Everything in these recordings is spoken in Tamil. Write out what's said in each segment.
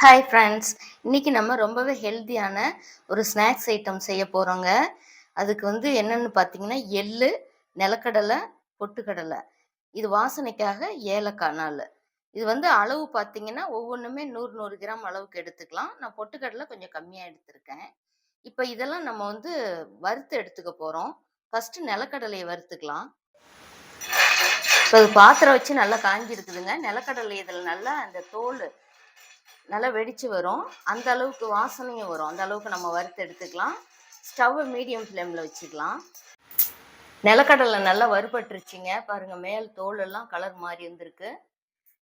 ஹாய் ஃப்ரெண்ட்ஸ், இன்னைக்கு நம்ம ரொம்பவே ஹெல்த்தியான ஒரு ஸ்நாக்ஸ் ஐட்டம் செய்ய போகிறோங்க. அதுக்கு என்னென்னு பார்த்தீங்கன்னா, எள்ளு, நிலக்கடலை, பொட்டுக்கடலை. இது வாசனைக்காக ஏலக்காய் நாலு. இது அளவு பார்த்தீங்கன்னா, ஒவ்வொன்றுமே 100 100 கிராம் அளவுக்கு எடுத்துக்கலாம். நான் பொட்டுக்கடலை கொஞ்சம் கம்மியாக எடுத்திருக்கேன். இப்போ இதெல்லாம் நம்ம வறுத்து எடுத்துக்க போகிறோம். ஃபஸ்ட்டு நிலக்கடலையை வறுத்துக்கலாம். இப்போ இது பாத்திரம் வச்சு நல்லா காஞ்சிருக்குதுங்க. நிலக்கடலை இதில் நல்லா அந்த தோல் நல்லா வெடிச்சு வரும். அந்த அளவுக்கு வாசனையும் வரும். அந்த அளவுக்கு நம்ம வறுத்து எடுத்துக்கலாம். ஸ்டவ்வை மீடியம் ஃப்ளேமில் வச்சுக்கலாம். நிலக்கடலை நல்லா வறுபட்டுருச்சுங்க. பாருங்கள், மேல் தோல் எல்லாம் கலர் மாறி வந்திருக்கு.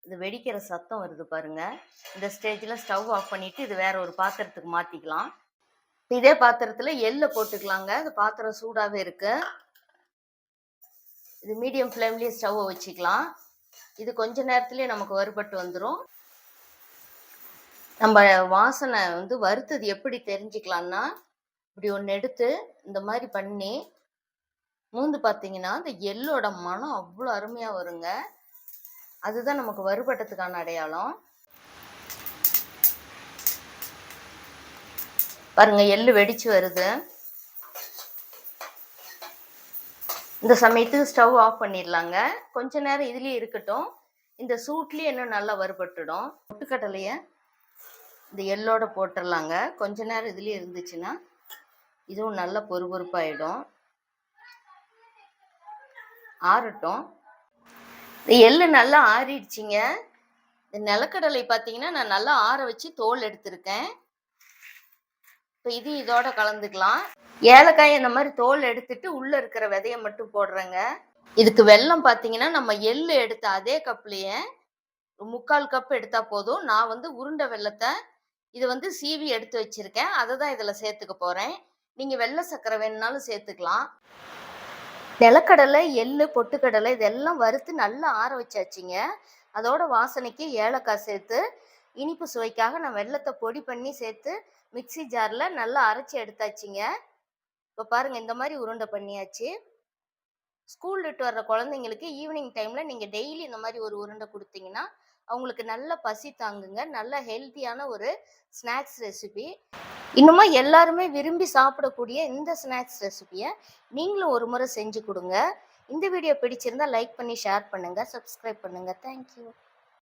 இது வெடிக்கிற சத்தம் வருது பாருங்கள். இந்த ஸ்டேஜில் ஸ்டவ் ஆஃப் பண்ணிவிட்டு இது வேற ஒரு பாத்திரத்துக்கு மாற்றிக்கலாம். இதே பாத்திரத்தில் எள்ளை போட்டுக்கலாங்க. இந்த பாத்திரம் சூடாகவே இருக்கு. இது மீடியம் ஃப்ளேம்லேயே ஸ்டவ்வை வச்சுக்கலாம். இது கொஞ்ச நேரத்துலேயே நமக்கு வறுபட்டு வந்துடும். நம்ம வாசனை வறுத்தது எப்படி தெரிஞ்சுக்கலான்னா, இப்படி ஒன்று எடுத்து இந்த மாதிரி பண்ணி மூந்து பார்த்தீங்கன்னா இந்த எள்ளோட மனம் அவ்வளோ அருமையாக வருங்க. அதுதான் நமக்கு வறுபட்டதுக்கான அடையாளம். பாருங்க, எள்ளு வெடிச்சு வருது. இந்த சமயத்துக்கு ஸ்டவ் ஆஃப் பண்ணிடலாங்க. கொஞ்ச நேரம் இதுலேயே இருக்கட்டும். இந்த சூட்லேயே இன்னும் நல்லா வறுபட்டுடும். பொட்டுக்கடலையை இந்த எள்ளோட போட்டுடலாங்க. கொஞ்ச நேரம் இதுலேயே இருந்துச்சுன்னா இதுவும் நல்லா பொறுபொறுப்பாயிடும். ஆறட்டும். இந்த எள்ளு நல்லா ஆறிடுச்சிங்க. இந்த நிலக்கடலை பார்த்தீங்கன்னா நான் நல்லா ஆற வச்சு தோல் எடுத்திருக்கேன். இப்போ இது இதோட கலந்துக்கலாம். ஏலக்காய் இந்த மாதிரி தோல் எடுத்துட்டு உள்ளே இருக்கிற விதையை மட்டும் போடுறேங்க. இதுக்கு வெல்லம் பார்த்தீங்கன்னா நம்ம எள்ளு எடுத்த அதே கப்லேயே 3/4 கப் எடுத்தா போதும். நான் உருண்டை வெல்லத்தை இது சீவி எடுத்து வச்சிருக்கேன். அதை தான் இதில் சேர்த்துக்க போகிறேன். நீங்கள் வெள்ளை சர்க்கரை வேணுனாலும் சேர்த்துக்கலாம். நிலக்கடலை, எள்ளு, பொட்டுக்கடலை இதெல்லாம் வறுத்து நல்லா ஆற வச்சாச்சுங்க. அதோட வாசனைக்கு ஏலக்காய் சேர்த்து இனிப்பு சுவைக்காக நான் வெல்லத்தை பொடி பண்ணி சேர்த்து மிக்சி ஜாரில் நல்லா அரைச்சி எடுத்தாச்சுங்க. இப்போ பாருங்கள், இந்த மாதிரி உருண்டை பண்ணியாச்சு. ஸ்கூல் விட்டு வர்ற குழந்தைங்களுக்கு ஈவினிங் டைமில் நீங்கள் டெய்லி இந்த மாதிரி ஒரு உருண்டை கொடுத்தீங்கன்னா அவங்களுக்கு நல்ல பசி தாங்குங்க. நல்ல ஹெல்த்தியான ஒரு ஸ்நாக்ஸ் ரெசிபி. இன்னுமா எல்லாருமே விரும்பி சாப்பிடக்கூடிய இந்த ஸ்நாக்ஸ் ரெசிபியை நீங்களும் ஒரு முறை செஞ்சு கொடுங்க. இந்த வீடியோ பிடிச்சிருந்தா லைக் பண்ணி ஷேர் பண்ணுங்கள், சப்ஸ்கிரைப் பண்ணுங்கள். தேங்க்யூ.